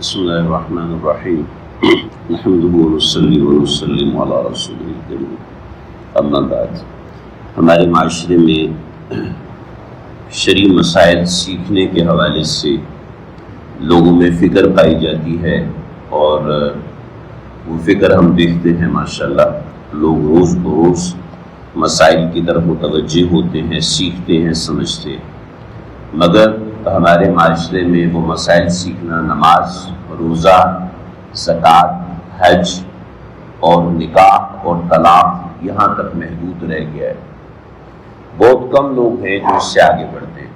بسم اللہ الرحمن الرحیم نحمده ونصلی ونسلم علی رسولہ الکریم اما بعد۔ ہمارے معاشرے میں شرعی مسائل سیکھنے کے حوالے سے لوگوں میں فکر پائی جاتی ہے، اور وہ فکر ہم دیکھتے ہیں ماشاءاللہ لوگ روز بروز مسائل کی طرف متوجہ ہوتے ہیں، سیکھتے ہیں، سمجھتے ہیں، مگر ہمارے معاشرے میں وہ مسائل سیکھنا نماز، روزہ، زکوٰۃ، حج اور نکاح اور طلاق یہاں تک محدود رہ گیا ہے۔ بہت کم لوگ ہیں جو اس سے آگے بڑھتے ہیں،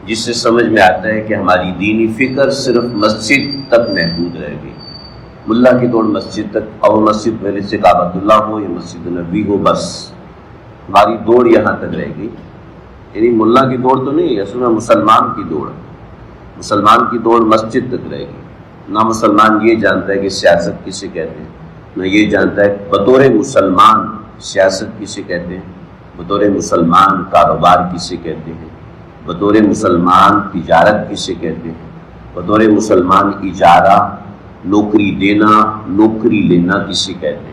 جس سے سمجھ میں آتا ہے کہ ہماری دینی فکر صرف مسجد تک محدود رہ گئی، ملا کی دوڑ مسجد تک، اور مسجد پہلے سے کعبۃ اللہ ہو یا مسجد نبوی ہو، بس ہماری دوڑ یہاں تک رہ گئی۔ یعنی ملا کی دوڑ تو نہیں، اصل میں مسلمان کی دوڑ، مسلمان کی دوڑ مسجد تک رہے گی۔ نہ مسلمان یہ جانتا ہے کہ سیاست کسے کہتے ہیں، نہ یہ جانتا ہے بطور مسلمان سیاست کسے کہتے ہیں، بطور مسلمان کاروبار کسے کہتے ہیں، بطور مسلمان تجارت کسے کہتے ہیں، بطور مسلمان اجارہ، نوکری دینا، نوکری لینا کسے کہتے ہیں۔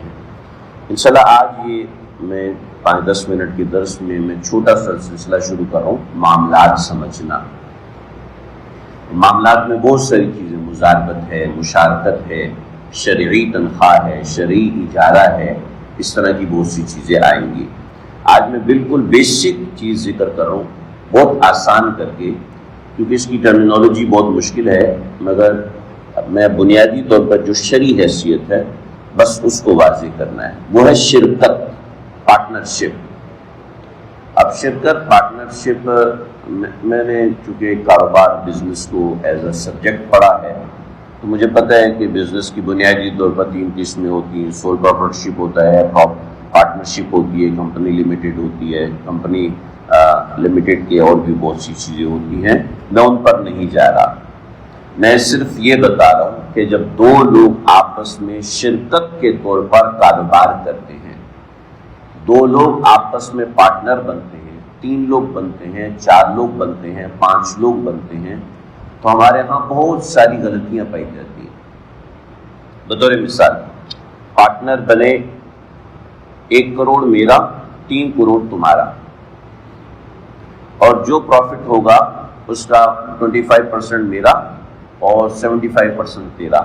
انشاءاللہ آج یہ میں 5-10 منٹ کے درس میں چھوٹا سا سلسلہ شروع کر رہا ہوں، معاملات سمجھنا۔ معاملات میں بہت ساری چیزیں، مزاربت ہے، مشارکت ہے، شرعی تنخواہ ہے، شرعی اجارہ ہے، اس طرح کی بہت سی چیزیں آئیں گی۔ آج میں بالکل بیسک چیز ذکر کر رہا ہوں، بہت آسان کر کے، کیونکہ اس کی ٹرمینالوجی بہت مشکل ہے، مگر میں بنیادی طور پر جو شرعی حیثیت ہے بس اس کو واضح کرنا ہے۔ وہ ہے شرکت، پارٹنرشپ۔ اب شرکت، پارٹنرشپ، میں نے چونکہ کاروبار بزنس کو ایز اے سبجیکٹ پڑھا ہے تو مجھے پتہ ہے کہ بزنس کی بنیادی طور پر 3 قسمیں ہوتی ہیں۔ سول پراپرٹرشپ ہوتا ہے، پارٹنرشپ ہوتی ہے، کمپنی لمیٹڈ ہوتی ہے، کمپنی لمیٹڈ کی اور بھی بہت سی چیزیں ہوتی ہیں، میں ان پر نہیں جا رہا۔ میں صرف یہ بتا رہا ہوں کہ جب 2 لوگ آپس میں شرکت کے طور پر کاروبار کرتے ہیں، 2 لوگ آپس میں پارٹنر بنتے ہیں، 3 لوگ بنتے ہیں، 4 لوگ بنتے ہیں، 5 لوگ بنتے ہیں، تو ہمارے ہاں بہت ساری غلطیاں پائی جاتی ہیں۔ بطور مثال، پارٹنر بنے، 1 کروڑ میرا، 3 کروڑ تمہارا، اور جو پروفٹ ہوگا اس کا 25% میرا اور 75% تیرا۔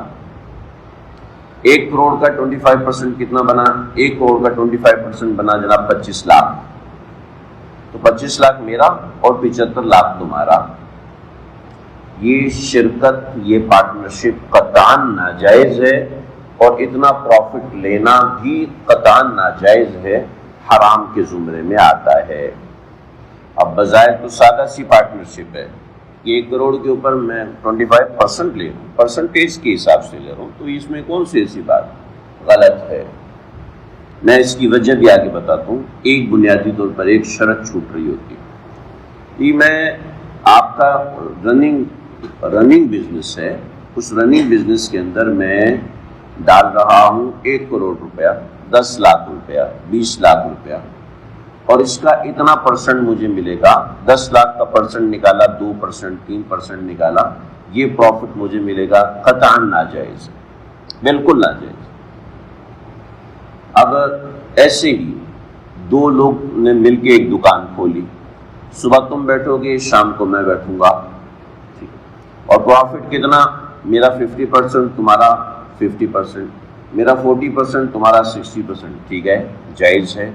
1 کروڑ کا 25% کتنا بنا؟ 1 کروڑ کا 25% بنا جناب 25 لاکھ، تو 25 لاکھ میرا اور 75 لاکھ تمہارا۔ یہ شرکت، یہ پارٹنرشپ قطعاً ناجائز ہے، اور اتنا پروفٹ لینا بھی قطعاً ناجائز ہے، حرام کے زمرے میں آتا ہے۔ اب بظاہر تو سادہ سی پارٹنرشپ ہے کہ 1 کروڑ کے اوپر میں 25% لے رہا ہوں، پرسنٹیج کے حساب سے لے رہا ہوں، تو اس میں کون سی ایسی بات غلط ہے؟ میں اس کی وجہ بھی آگے بتاتا ہوں۔ ایک بنیادی طور پر ایک شرط چھوٹ رہی ہوتی ہے، یہ میں آپ کا رننگ بزنس ہے، اس رننگ بزنس کے اندر میں ڈال رہا ہوں 1 کروڑ روپیہ، 10 لاکھ روپیہ، 20 لاکھ روپیہ، اور اس کا اتنا پرسنٹ مجھے ملے گا۔ 10 لاکھ کا پرسنٹ نکالا، 2%، 3% نکالا، یہ پروفٹ مجھے ملے گا، قطعاً ناجائز، بالکل ناجائز۔ اگر ایسے ہی 2 لوگ نے مل کے ایک دکان کھولی، صبح تم بیٹھو گے، شام کو میں بیٹھوں گا، اور پروفٹ کتنا؟ میرا 50%، تمہارا 50%، میرا 40%، تمہارا 60%، ٹھیک ہے، جائز ہے۔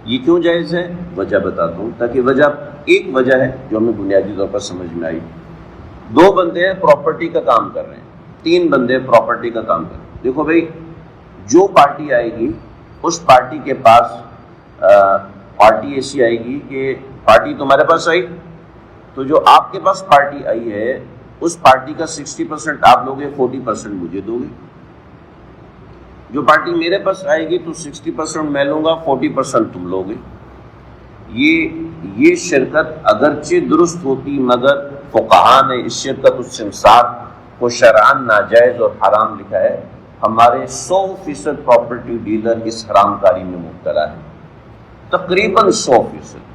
یہ کیوں جائز ہے؟ وجہ بتاتا ہوں، تاکہ ایک وجہ ہے جو ہمیں بنیادی طور پر سمجھ میں آئی۔ 2 بندے ہیں پراپرٹی کا کام کر رہے ہیں، 3 بندے پراپرٹی کا کام کر رہے ہیں۔ دیکھو بھائی، جو پارٹی آئے گی اس پارٹی کے پاس پارٹی ایسی آئے گی کہ پارٹی تمہارے پاس آئی، تو جو آپ کے پاس پارٹی آئی ہے اس پارٹی کا 60% آپ لوگے، 40% مجھے دو گے۔ جو پارٹی میرے پاس آئے گی تو 60% میں لوں گا، 40% تم لوگے۔ یہ شرکت اگرچہ درست ہوتی، مگر فقہاء نے اس شرکت السمسار کو شرعاً ناجائز اور حرام لکھا ہے۔ ہمارے 100% پراپرٹی ڈیلر اس حرام کاری میں مبتلا ہے، تقریباً 100%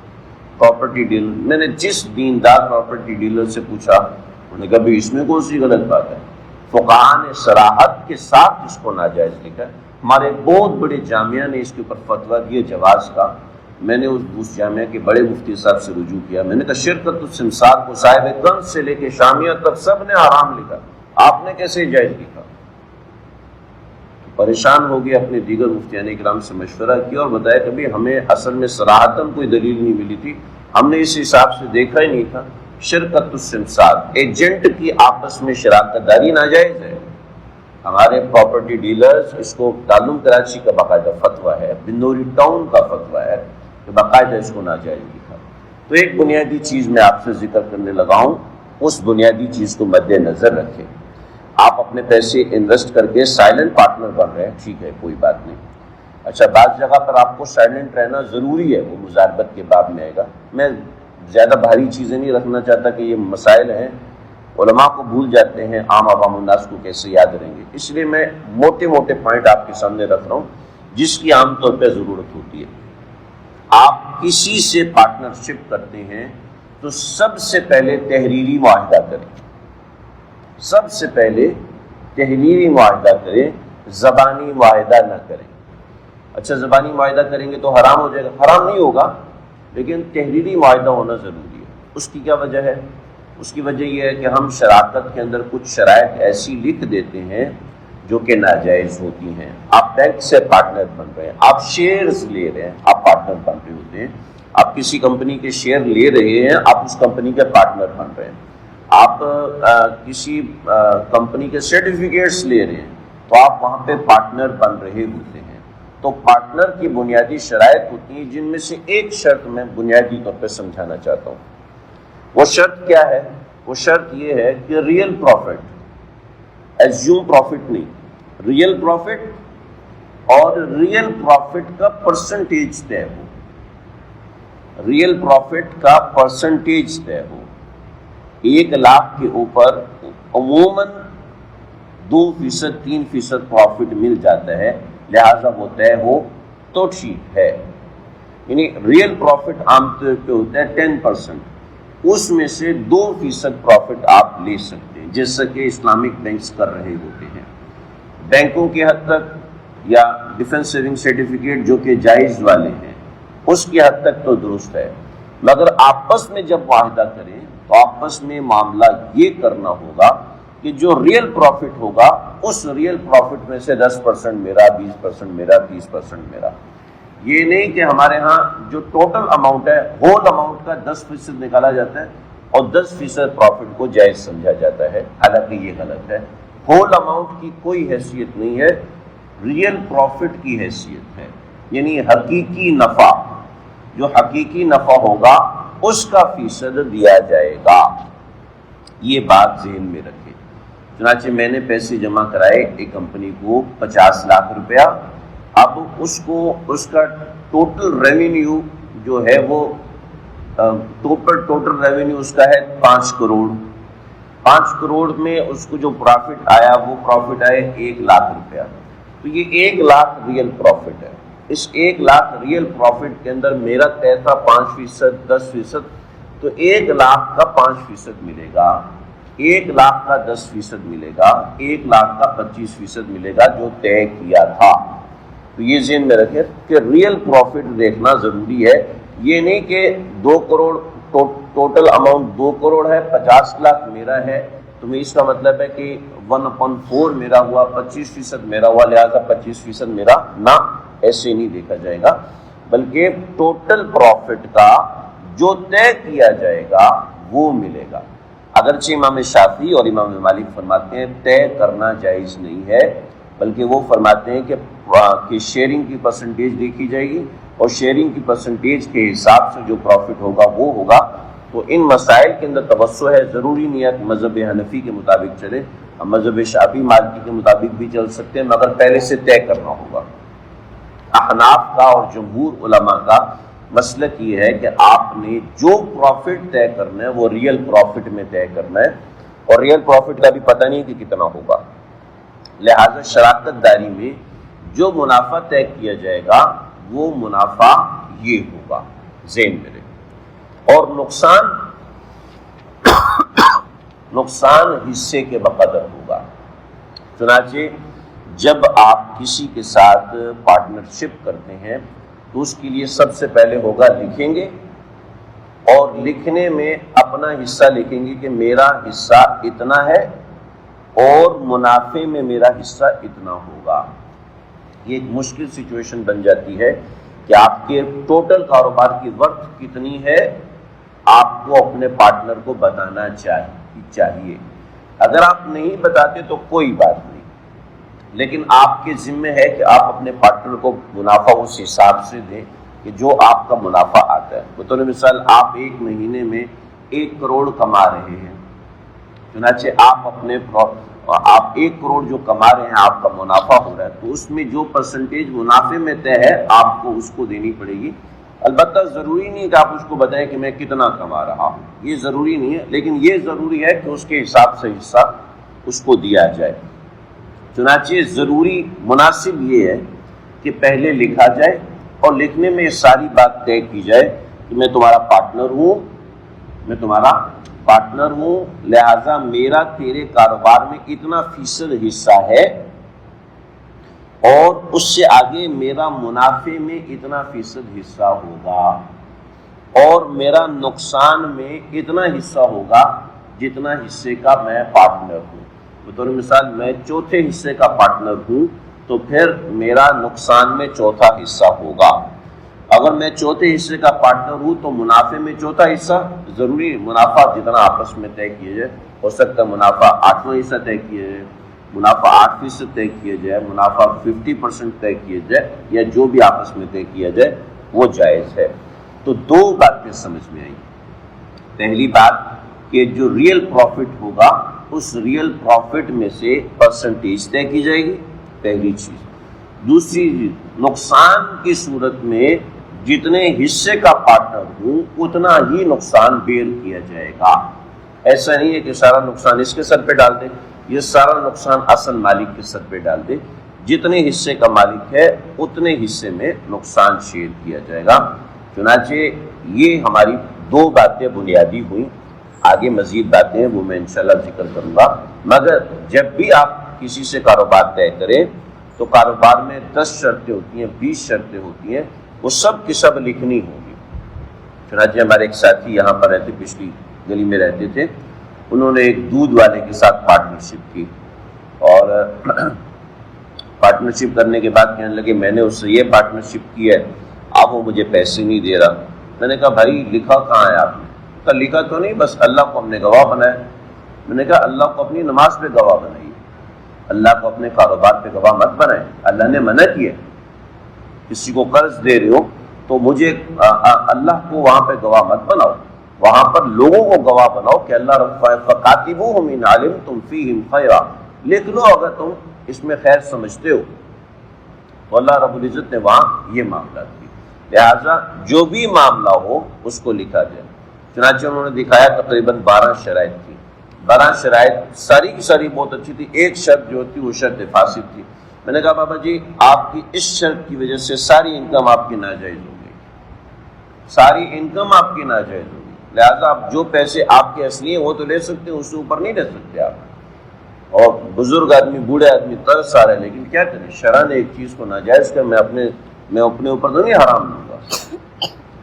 پراپرٹی ڈیلر۔ میں نے جس دیندار پراپرٹی ڈیلر سے پوچھا، انہوں نے کہا بھی اس میں کون سی غلط بات ہے، فقہاء نے صراحت کے ساتھ اس کو ناجائز لکھا ہے۔ ہمارے بہت بڑے جامعہ نے اس کے اوپر فتویٰ دیے جواز کا۔ میں نے اس جامعہ کے بڑے مفتی صاحب سے رجوع کیا، میں نے کہا شرکت السمسار کو صاحب کنز سے لے کے شامیہ تک سب نے حرام لکھا، آپ نے کیسے جائز لکھا؟ پریشان ہو گئے، اپنے دیگر مفتیان اکرام سے مشورہ کیا اور بتایا کہ بھی ہمیں اصل میں صراحتاً کوئی دلیل نہیں ملی تھی، ہم نے اس حساب سے دیکھا ہی نہیں تھا۔ شرکت السمسار، ایجنٹ کی آپس میں شراکت داری ناجائز ہے۔ ہمارے پراپرٹی ڈیلرز، اس کو تعلم کراچی کا باقاعدہ فتویٰ ہے، بنوری ٹاؤن کا فتویٰ ہے کہ باقاعدہ اس کو ناجائز لکھا۔ تو ایک بنیادی چیز میں آپ سے ذکر کرنے لگا ہوں، اس بنیادی چیز کو مد نظر رکھیں۔ آپ اپنے پیسے انویسٹ کر کے سائلنٹ پارٹنر بن رہے ہیں، ٹھیک ہے، کوئی بات نہیں۔ اچھا، بعض جگہ پر آپ کو سائلنٹ رہنا ضروری ہے، وہ مزاربت کے باب میں آئے گا۔ میں زیادہ بھاری چیزیں نہیں رکھنا چاہتا کہ یہ مسائل ہیں، علماء کو بھول جاتے ہیں، عام عوام الناس کو کیسے یاد رہیں گے، اس لیے میں موٹے موٹے پوائنٹ آپ کے سامنے رکھ رہا ہوں جس کی عام طور پہ ضرورت ہوتی ہے۔ آپ کسی سے پارٹنرشپ کرتے ہیں تو سب سے پہلے تحریری معاہدہ کریں، سب سے پہلے تحریری معاہدہ کریں، زبانی معاہدہ نہ کریں۔ اچھا، زبانی معاہدہ کریں گے تو حرام ہو جائے گا؟ حرام نہیں ہوگا، لیکن تحریری معاہدہ ہونا ضروری ہے۔ اس کی کیا وجہ ہے؟ اس کی وجہ یہ ہے کہ ہم شراکت کے اندر کچھ شرائط ایسی لکھ دیتے ہیں جو کہ ناجائز ہوتی ہیں۔ آپ بینک سے پارٹنر بن رہے ہیں، آپ شیئرز لے رہے ہیں، آپ پارٹنر بن رہے ہوتے ہیں۔ آپ کسی کمپنی کے شیئر لے رہے ہیں، آپ اس کمپنی کے پارٹنر بن رہے ہیں۔ آپ کسی کمپنی کے سرٹیفکیٹس لے رہے ہیں تو آپ وہاں پہ پارٹنر بن رہے ہوتے ہیں۔ تو پارٹنر کی بنیادی شرائط ہوتی ہیں، جن میں سے ایک شرط میں بنیادی طور پہ سمجھانا چاہتا ہوں۔ وہ شرط کیا ہے؟ وہ شرط یہ ہے کہ ریئل پروفٹ، ایزیوم پروفٹ نہیں، ریئل پروفٹ، اور ریئل پروفٹ کا پرسنٹیج طے ہو، ریئل پروفٹ کا پرسنٹیج طے ہو۔ 1,00,000 کے اوپر عموماً 2%، 3% پروفٹ مل جاتا ہے، لہذا وہ طے ہو تو ٹھیک ہے۔ یعنی ریئل پروفٹ عام طور پہ ہوتا ہے 10%، اس میں سے 2% پروفٹ آپ لے سکتے ہیں، جیسا کہ اسلامک بینکس کر رہے ہوتے ہیں۔ بینکوں کی حد تک یا ڈیفنس سیونگ سرٹیفکیٹ جو کہ جائز والے ہیں، اس کی حد تک تو درست ہے، مگر آپس میں جب معاہدہ کریں تو آپس میں معاملہ یہ کرنا ہوگا کہ جو ریئل پروفٹ ہوگا اس ریئل پروفٹ میں سے 10% میرا، 20% میرا، 30% میرا۔ یہ نہیں کہ ہمارے ہاں جو ٹوٹل اماؤنٹ ہے، ہول اماؤنٹ کا 10% نکالا جاتا ہے اور 10% پروفٹ کو جائز سمجھا جاتا ہے، حالانکہ یہ غلط ہے۔ ہول اماؤنٹ کی کوئی حیثیت نہیں ہے، ریئل پروفٹ کی حیثیت ہے، یعنی حقیقی نفع، جو حقیقی نفع ہوگا اس کا فیصد دیا جائے گا۔ یہ بات ذہن میں رکھیں۔ چنانچہ میں نے پیسے جمع کرائے ایک کمپنی کو 50 لاکھ روپیہ، اب اس کو اس کا ٹوٹل ریونیو جو ہے وہ ٹوٹل ریونیو اس کا ہے 5 کروڑ۔ 5 کروڑ میں اس کو جو پروفٹ آیا وہ پروفٹ آئے 1 لاکھ روپیہ، تو یہ 1 لاکھ ریئل پروفٹ ہے۔ اس 1 لاکھ ریئل پروفٹ کے اندر میرا طے تھا 5%، 10%، تو 1 لاکھ کا 5% ملے گا، 1 لاکھ کا 10% ملے گا، 1 لاکھ کا 25% ملے گا جو طے کیا تھا۔ تو یہ ذہن میں رکھیں کہ ریئل پروفٹ دیکھنا ضروری ہے، یہ نہیں کہ 2 کروڑ ٹوٹل اماؤنٹ 2 کروڑ ہے، 50 لاکھ میرا ہے، تو اس کا مطلب ہے کہ 1/4 میرا ہوا، 25% میرا ہوا، لہذا 25% میرا نہ، ایسے نہیں دیکھا جائے گا، بلکہ ٹوٹل پروفٹ کا جو طے کیا جائے گا وہ ملے گا۔ اگرچہ امام شافعی اور امام مالک فرماتے ہیں طے کرنا جائز نہیں ہے، بلکہ وہ فرماتے ہیں کہ شیئرنگ کی پرسنٹیج دیکھی جائے گی اور شیئرنگ کی پرسنٹیج کے حساب سے جو پروفٹ ہوگا وہ ہوگا۔ تو ان مسائل کے اندر توسع ہے، ضروری نہیں ہے کہ مذہب حنفی کے مطابق چلے، ہم مذہب شافعی مالکی کے مطابق بھی چل سکتے ہیں، مگر پہلے سے طے کرنا ہوگا۔ احناف کا اور جمہور علماء کا مسلک یہ ہے کہ آپ نے جو پروفٹ طے کرنا ہے وہ ریئل پروفٹ میں طے کرنا ہے، اور ریئل پروفٹ کا بھی پتہ نہیں کہ کتنا ہوگا، لہذا شراکت داری میں جو منافع طے کیا جائے گا وہ منافع یہ ہوگا، ذہن میں رکھیں۔ اور نقصان حصے کے بقدر ہوگا، چنانچہ جب آپ کسی کے ساتھ پارٹنرشپ کرتے ہیں تو اس کے لیے سب سے پہلے ہوگا لکھیں گے، اور لکھنے میں اپنا حصہ لکھیں گے کہ میرا حصہ اتنا ہے اور منافع میں میرا حصہ اتنا ہوگا۔ یہ ایک مشکل سچویشن بن جاتی ہے کہ آپ کے ٹوٹل کاروبار کی ورتھ کتنی ہے آپ کو اپنے پارٹنر کو بتانا چاہیے۔ اگر آپ نہیں بتاتے تو کوئی بات نہیں، لیکن آپ کے ذمہ ہے کہ آپ اپنے پارٹنر کو منافع اس حساب سے دیں کہ جو آپ کا منافع آتا ہے۔ بطور مثال آپ ایک مہینے میں 1 کروڑ کما رہے ہیں، چنانچہ آپ 1 کروڑ جو کما رہے ہیں، آپ کا منافع ہو رہا ہے، تو اس میں جو پرسنٹیج منافع میں طے ہے آپ کو اس کو دینی پڑے گی۔ البتہ ضروری نہیں کہ آپ اس کو بتائیں کہ میں کتنا کما رہا ہوں، یہ ضروری نہیں ہے، لیکن یہ ضروری ہے کہ اس کے حساب سے حصہ اس کو دیا جائے۔ چنانچہ ضروری مناسب یہ ہے کہ پہلے لکھا جائے اور لکھنے میں ساری بات طے کی جائے کہ میں تمہارا پارٹنر ہوں، لہذا میرا تیرے کاروبار میں اتنا فیصد حصہ ہے، اور اس سے آگے میرا منافع میں اتنا فیصد حصہ ہوگا، اور میرا نقصان میں اتنا حصہ ہوگا جتنا حصے کا میں پارٹنر ہوں۔ بطور مثال میں چوتھے حصے کا پارٹنر ہوں تو پھر میرا نقصان میں چوتھا حصہ ہوگا۔ اگر میں چوتھے حصے کا پارٹنر ہوں تو منافع میں چوتھا حصہ، ضروری منافع جتنا آپس میں طے کیا جائے، ہو سکتا ہے منافع 8واں حصہ طے کیا جائے، منافع 8% طے کیا جائے، منافع 50% طے کیا جائے، یا جو بھی آپس میں طے کیا جائے وہ جائز ہے۔ تو 2 باتیں سمجھ میں آئی۔ پہلی بات کہ جو ریئل پروفٹ ہوگا اس ریئل پروفٹ میں سے پرسنٹیج طے کی جائے گی، پہلی چیز۔ دوسری چیز، نقصان کی صورت میں جتنے حصے کا پارٹنر ہوں اتنا ہی نقصان بیئر کیا جائے گا۔ ایسا نہیں ہے کہ سارا نقصان اس کے سر پہ ڈال دے، یہ سارا نقصان اصل مالک کے سر پہ ڈال دے۔ جتنے حصے کا مالک ہے اتنے حصے میں نقصان شیئر کیا جائے گا۔ چنانچہ یہ ہماری 2 باتیں بنیادی ہوئیں، آگے مزید باتیں وہ میں انشاءاللہ ذکر کروں گا۔ مگر جب بھی آپ کسی سے کاروبار طے کریں تو کاروبار میں 10 شرطیں ہوتی ہیں، 20 شرطیں ہوتی ہیں، وہ سب کی سب لکھنی ہوں گی۔ چنانچہ ہمارے ایک ساتھی یہاں پر رہتے، پچھلی گلی میں رہتے تھے، انہوں نے ایک دودھ والے کے ساتھ پارٹنرشپ کی، اور پارٹنرشپ کرنے کے بعد کہنے لگے میں نے اس سے یہ پارٹنرشپ کی ہے، اب وہ مجھے پیسے نہیں دے رہا۔ میں نے کہا بھائی لکھا کہاں ہے آپ نے؟ کہا لکھا تو نہیں، بس اللہ کو ہم نے گواہ بنایا۔ میں نے کہا اللہ کو اپنی نماز پہ گواہ بنائیے، اللہ کو اپنے کاروبار پہ گواہ مت بنائیں۔ اللہ نے منع کیا، کسی کو قرض دے رہے ہو تو مجھے اللہ کو وہاں پہ گواہ مت بناؤ، وہاں پر لوگوں کو گواہ بناؤ کہ اللہ فَقَاتِبُوهُمْ إِنْ عَلِمْتُمْ فِيهِمْ خَيْرًا، لکھ لو اگر تم اس میں خیر سمجھتے ہو۔ تو اللہ رب العزت نے وہاں یہ معاملات کی، لہٰذا جو بھی معاملہ ہو اس کو لکھا جائے۔ چنانچہ انہوں نے دکھایا تقریباً 12 شرائط تھی، 12 شرائط ساری کی ساری بہت اچھی تھی، ایک شرط جو تھی وہ شرط فاسد تھی۔ میں نے کہا بابا جی آپ کی اس شرط کی وجہ سے ساری انکم آپ کی ناجائز ہو گئی، ساری انکم آپ کی ناجائز ہو گئی، لہٰذا آپ جو پیسے آپ کے اصلی ہیں وہ تو لے سکتے ہیں، اس سے اوپر نہیں لے سکتے آپ۔ اور بزرگ آدمی، بوڑھے آدمی ترس آ رہے ہیں، لیکن کیا کریں، شرع نے ایک چیز کو ناجائز کر، میں اپنے اوپر تو نہیں حرام دوں گا۔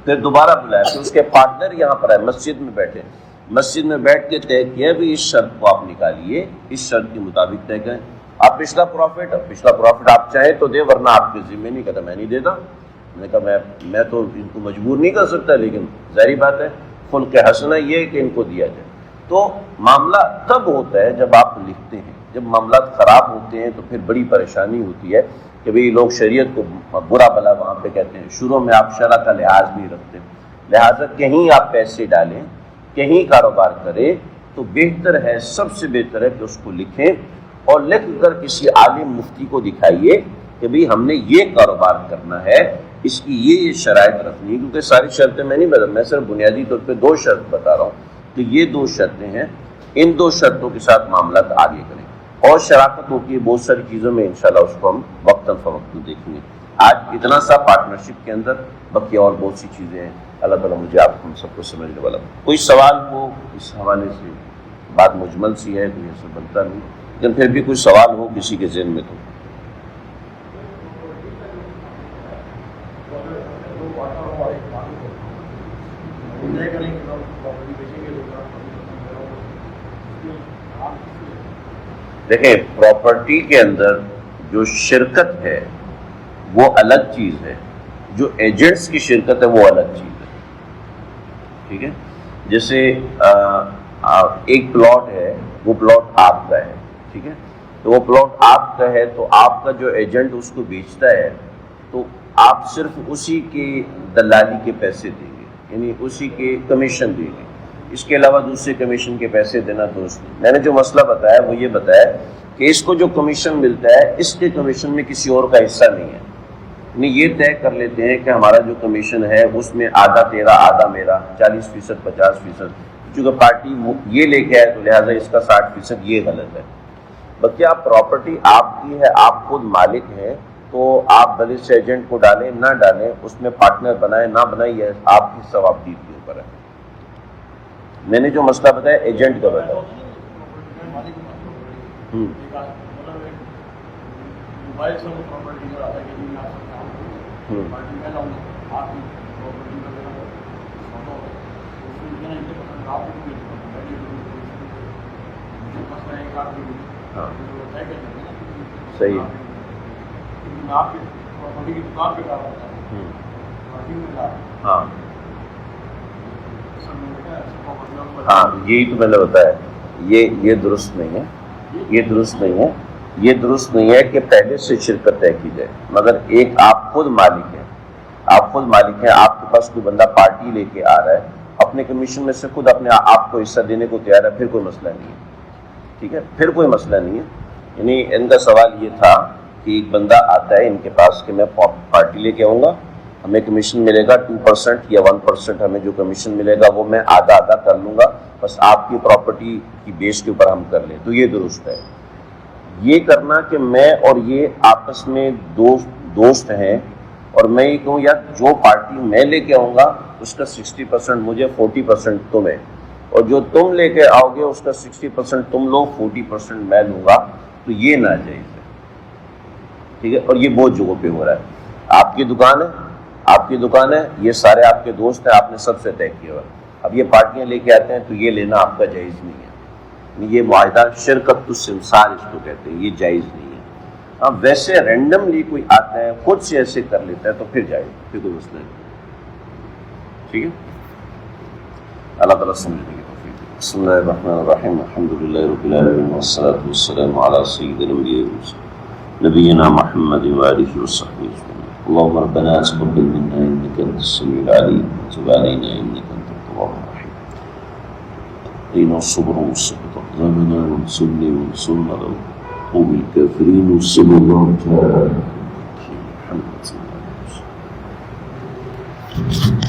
پھر دوبارہ بلایا، پھر اس کے پارٹنر یہاں پر آئے، مسجد میں بیٹھے، مسجد میں بیٹھ کے طے کیا بھی اس شرط کو آپ نکالیے، اس شرط کے مطابق طے کریں۔ آپ پچھلا پروفٹ آپ چاہیں تو دے، ورنہ آپ کے ذمہ نہیں، کہتا میں نہیں دیتا۔ میں نے کہا میں تو ان کو مجبور نہیں کر سکتا، لیکن ظاہری بات ہے خلق حسنہ یہ ہے کہ ان کو دیا جائے۔ تو معاملہ تب ہوتا ہے جب آپ لکھتے ہیں، جب معاملات خراب ہوتے ہیں تو پھر بڑی پریشانی ہوتی ہے کہ بھئی لوگ شریعت کو برا بھلا وہاں پہ کہتے ہیں، شروع میں آپ شرع کا لحاظ نہیں رکھتے، لہٰذا کہیں آپ پیسے ڈالیں، کہیں کاروبار کریں تو بہتر ہے، سب سے بہتر ہے کہ اس کو لکھیں، اور لکھ کر کسی عالم مفتی کو دکھائیے کہ بھئی ہم نے یہ کاروبار کرنا ہے، اس کی یہ شرائط رکھنی ہے، کیونکہ ساری شرطیں میں نہیں بتا، میں صرف بنیادی طور پہ 2 شرط بتا رہا ہوں کہ یہ 2 شرطیں ہیں، ان 2 شرطوں کے ساتھ معاملات آگے کریں۔ اور شراکت ہوتی ہے بہت ساری چیزوں میں، انشاءاللہ اس کو ہم وقتاً فوقتاً دیکھیں گے۔ آج اتنا سا پارٹنرشپ کے اندر، باقی اور بہت سی چیزیں ہیں، اللہ تعالیٰ مجھے آپ ہم سب کو سمجھنے والا۔ کوئی سوال ہو اس حوالے سے، بات مجمل سی ہے، کوئی ایسا بنتا نہیں۔ لیکن پھر بھی کوئی سوال ہو کسی کے ذہن میں تو. دیکھیں پراپرٹی کے اندر جو شرکت ہے وہ الگ چیز ہے، جو ایجنٹس کی شرکت ہے وہ الگ چیز ہے. ٹھیک ہے، جیسے ایک پلاٹ ہے، وہ پلاٹ آپ کا ہے. ٹھیک ہے، تو وہ پلاٹ آپ کا ہے تو آپ کا جو ایجنٹ اس کو بیچتا ہے تو آپ صرف اسی کے دلالی کے پیسے دیں گے، یعنی اسی کے کمیشن دیں گے. اس کے علاوہ دوسرے کمیشن کے پیسے دینا درست نہیں. میں نے جو مسئلہ بتایا وہ یہ بتایا کہ اس کو جو کمیشن ملتا ہے اس کے کمیشن میں کسی اور کا حصہ نہیں ہے. یعنی یہ طے کر لیتے ہیں کہ ہمارا جو کمیشن ہے اس میں آدھا تیرا آدھا میرا، 40%، 50%. چونکہ پارٹی یہ لے کے آئے تو لہٰذا اس کا 60% یہ غلط ہے. باقی آپ پراپرٹی آپ کی ہے، آپ خود مالک ہیں، تو آپ بھلے سے ایجنٹ کو ڈالیں نہ ڈالیں، اس میں پارٹنر بنائیں نہ بنائیں، یہ آپ کی ثوابدید کے اوپر ہے. میں نے جو مسئلہ بتایا ایجنٹ کا بتایا. صحیح. ہاں ہاں یہی تو میں نے بتایا، یہ درست نہیں ہے، یہ درست نہیں ہے. یہ درست نہیں ہے کہ پہلے سے شرکت طے کی جائے. مگر ایک آپ خود مالک ہیں، آپ خود مالک ہیں، آپ کے پاس کوئی بندہ پارٹی لے کے آ رہا ہے، اپنے کمیشن میں سے خود اپنے آپ کو حصہ دینے کو تیار ہے، پھر کوئی مسئلہ نہیں ہے. ٹھیک ہے، پھر کوئی مسئلہ نہیں ہے. یعنی ان کا سوال یہ تھا کہ ایک بندہ آتا ہے ان کے پاس کہ میں پارٹی لے کے آؤں گا، ہمیں کمیشن ملے گا 2% یا 1%، ہمیں جو کمیشن ملے گا وہ میں آدھا آدھا کر لوں گا، بس آپ کی پراپرٹی کی بیس کے اوپر ہم کر لیں. تو یہ درست ہے. یہ کرنا کہ میں اور یہ آپس میں دوست ہیں اور میں یہ کہوں یار جو پارٹی میں لے کے آؤں گا اس کا 60% مجھے، 40% تمہیں، اور جو تم لے کے آؤ گے اس کا 60% تم لو، 40% میں لوں گا، تو یہ ناجائز ہے. ٹھیک ہے، اور یہ بہت جگہوں پہ ہو رہا ہے. آپ کی دکان ہے، آپ کی دکان ہے، یہ سارے آپ کے دوست ہیں، آپ نے سب سے طے کیا ہوا. اب یہ پارٹیاں لے کے آتے ہیں تو یہ لینا آپ کا جائز نہیں ہے. یہ معاہدہ شرکت السمسار اس کو کہتے ہیں، یہ جائز نہیں ہے. اب ویسے رینڈملی کوئی آتا ہے خود سے ایسے کر لیتا ہے تو پھر جائز، پھر کوئی مسئلہ نہیں. ٹھیک ہے، اللہ تعالیٰ سمجھنے کی توفیق دے. بسم اللہ الرحمن الرحیم، الحمدللہ رب العالمین، والصلاة والسلام علی سید الانبیاء والمرسلین نبینا محمد وآلہ وصحبہ اجمعین. اللهم ربنا تقبل منا انك انت السميع العليم وتب علينا انك انت التواب الرحيم. اهدنا الصبر والصبر اقدامنا وانصرني وانصرنا على القوم الكافرين. وصلى الله تعالى على محمد صلى الله عليه وسلم.